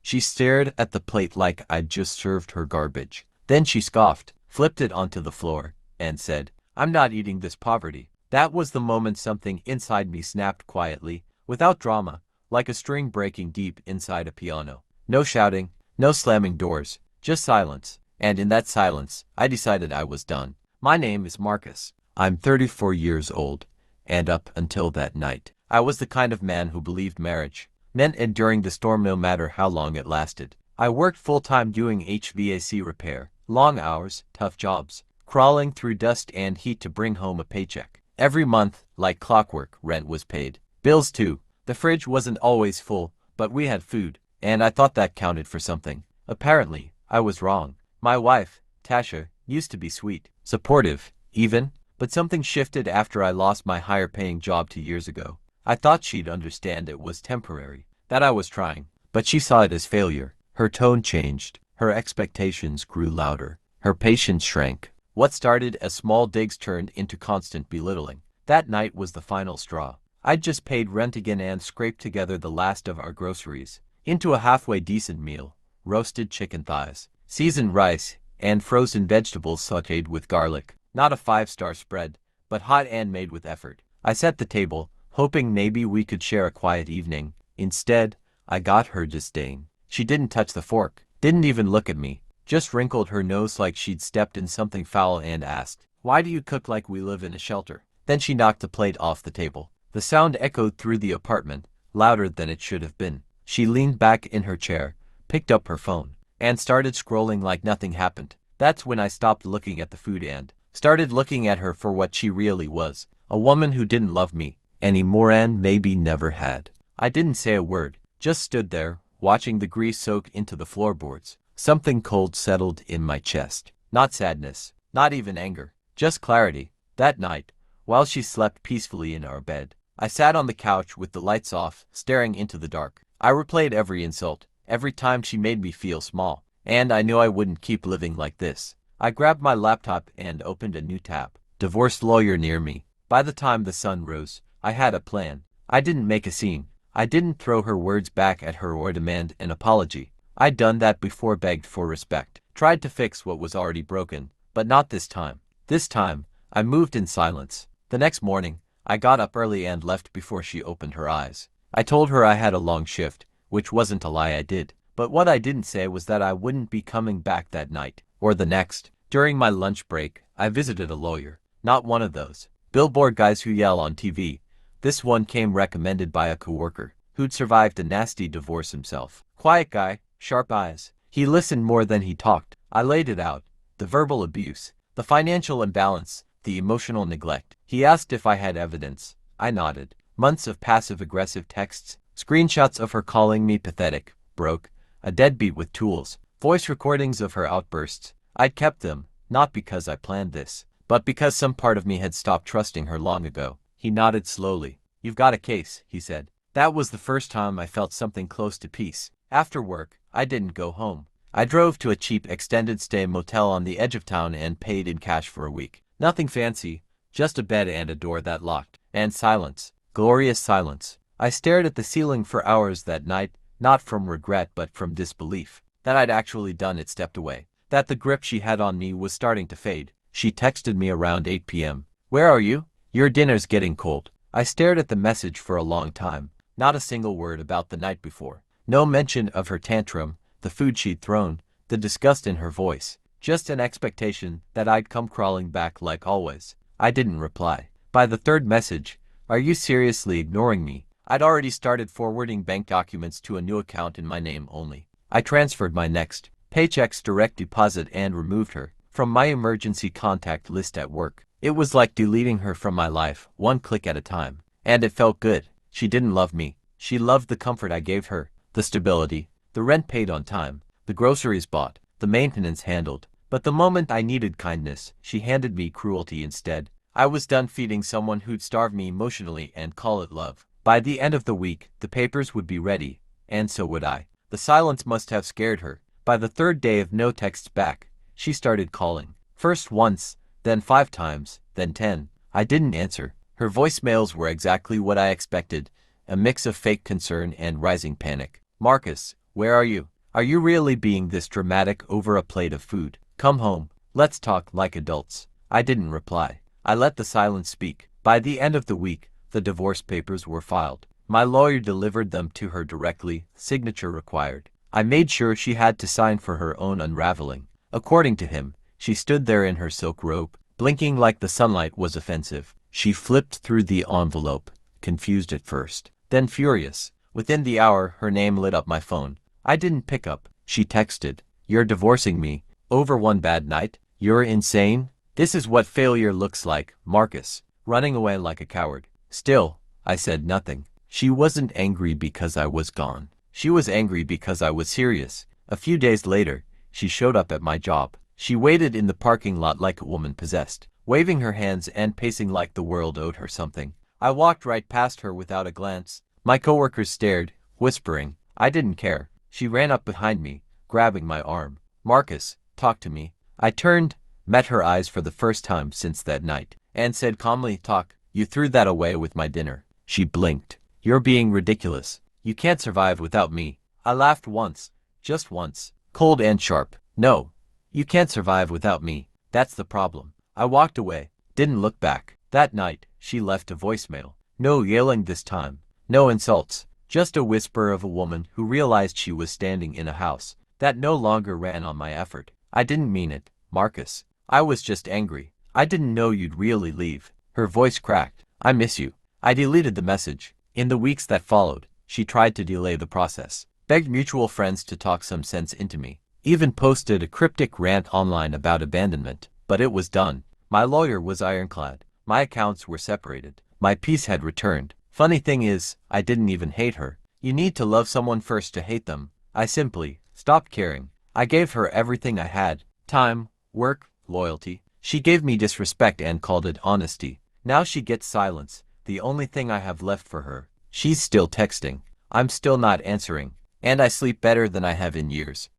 She stared at the plate like I'd just served her garbage. Then she scoffed, flipped it onto the floor, and said, "I'm not eating this poverty." That was the moment something inside me snapped quietly, without drama, like a string breaking deep inside a piano. No shouting, no slamming doors, just silence. And in that silence, I decided I was done. My name is Marcus. I'm 34 years old, and up until that night, I was the kind of man who believed marriage meant enduring the storm no matter how long it lasted. I worked full-time doing HVAC repair, long hours, tough jobs, crawling through dust and heat to bring home a paycheck. Every month, like clockwork, rent was paid. Bills too. The fridge wasn't always full, but we had food, and I thought that counted for something. Apparently, I was wrong. My wife, Tasha, used to be sweet, supportive, even, but something shifted after I lost my higher-paying job 2 years ago. I thought she'd understand it was temporary, that I was trying, but she saw it as failure. Her tone changed, her expectations grew louder, her patience shrank. What started as small digs turned into constant belittling. That night was the final straw. I'd just paid rent again and scraped together the last of our groceries into a halfway decent meal: roasted chicken thighs, seasoned rice, and frozen vegetables sautéed with garlic. Not a five-star spread, but hot and made with effort. I set the table, hoping maybe we could share a quiet evening. Instead, I got her disdain. She didn't touch the fork, didn't even look at me, just wrinkled her nose like she'd stepped in something foul and asked, "Why do you cook like we live in a shelter?" Then she knocked the plate off the table. The sound echoed through the apartment, louder than it should have been. She leaned back in her chair, picked up her phone, and started scrolling like nothing happened. That's when I stopped looking at the food and started looking at her for what she really was, a woman who didn't love me anymore and maybe never had. I didn't say a word, just stood there, watching the grease soak into the floorboards. Something cold settled in my chest. Not sadness, not even anger, just clarity. That night, while she slept peacefully in our bed, I sat on the couch with the lights off, staring into the dark. I replayed every insult, every time she made me feel small, and I knew I wouldn't keep living like this. I grabbed my laptop and opened a new tab. Divorce lawyer near me. By the time the sun rose, I had a plan. I didn't make a scene. I didn't throw her words back at her or demand an apology. I'd done that before, begged for respect, tried to fix what was already broken, but not this time. This time, I moved in silence. The next morning, I got up early and left before she opened her eyes. I told her I had a long shift, which wasn't a lie, I did. But what I didn't say was that I wouldn't be coming back that night, or the next. During my lunch break, I visited a lawyer. Not one of those billboard guys who yell on TV. This one came recommended by a coworker who'd survived a nasty divorce himself. Quiet guy, sharp eyes. He listened more than he talked. I laid it out. The verbal abuse, the financial imbalance, the emotional neglect. He asked if I had evidence. I nodded. Months of passive-aggressive texts, screenshots of her calling me pathetic, broke, a deadbeat with tools, voice recordings of her outbursts. I'd kept them, not because I planned this, but because some part of me had stopped trusting her long ago. He nodded slowly. "You've got a case," he said. That was the first time I felt something close to peace. After work, I didn't go home. I drove to a cheap extended-stay motel on the edge of town and paid in cash for a week. Nothing fancy, just a bed and a door that locked. And silence. Glorious silence. I stared at the ceiling for hours that night, not from regret but from disbelief. That I'd actually done it, stepped away. That the grip she had on me was starting to fade. She texted me around 8 p.m. "Where are you? Your dinner's getting cold." I stared at the message for a long time. Not a single word about the night before. No mention of her tantrum, the food she'd thrown, the disgust in her voice. Just an expectation that I'd come crawling back like always. I didn't reply. By the third message, "Are you seriously ignoring me?" I'd already started forwarding bank documents to a new account in my name only. I transferred my next paycheck's direct deposit and removed her from my emergency contact list at work. It was like deleting her from my life, one click at a time. And it felt good. She didn't love me. She loved the comfort I gave her, the stability, the rent paid on time, the groceries bought, the maintenance handled. But the moment I needed kindness, she handed me cruelty instead. I was done feeding someone who'd starve me emotionally and call it love. By the end of the week, the papers would be ready, and so would I. The silence must have scared her. By the third day of no texts back, she started calling. First once, then 5 times, then 10. I didn't answer. Her voicemails were exactly what I expected, a mix of fake concern and rising panic. "Marcus, where are you? Are you really being this dramatic over a plate of food? Come home. Let's talk like adults. I didn't reply. I let the silence speak. By the end of the week, the divorce papers were filed. My lawyer delivered them to her directly, signature required. I made sure she had to sign for her own unraveling. According to him, she stood there in her silk robe, blinking like the sunlight was offensive. She flipped through the envelope, confused at first, then furious. Within the hour, her name lit up my phone. I didn't pick up. She texted, "You're divorcing me? Over one bad night? You're insane? This is what failure looks like, Marcus." Running away like a coward. Still, I said nothing. She wasn't angry because I was gone. She was angry because I was serious. A few days later, she showed up at my job. She waited in the parking lot like a woman possessed, waving her hands and pacing like the world owed her something. I walked right past her without a glance. My coworkers stared, whispering. I didn't care. She ran up behind me, grabbing my arm. "Marcus, talk to me." I turned, met her eyes for the first time since that night, and said calmly, "Talk. You threw that away with my dinner." She blinked. "You're being ridiculous. You can't survive without me." I laughed once, just once, cold and sharp. "No, you can't survive without me. That's the problem." I walked away, didn't look back. That night, she left a voicemail. No yelling this time, no insults, just a whisper of a woman who realized she was standing in a house that no longer ran on my effort. "I didn't mean it, Marcus. I was just angry. I didn't know you'd really leave." Her voice cracked. "I miss you." I deleted the message. In the weeks that followed, she tried to delay the process, begged mutual friends to talk some sense into me, even posted a cryptic rant online about abandonment, but it was done. My lawyer was ironclad. My accounts were separated. My peace had returned. Funny thing is, I didn't even hate her. You need to love someone first to hate them. I simply stopped caring. I gave her everything I had. Time, work, loyalty. She gave me disrespect and called it honesty. Now she gets silence, the only thing I have left for her. She's still texting. I'm still not answering. And I sleep better than I have in years.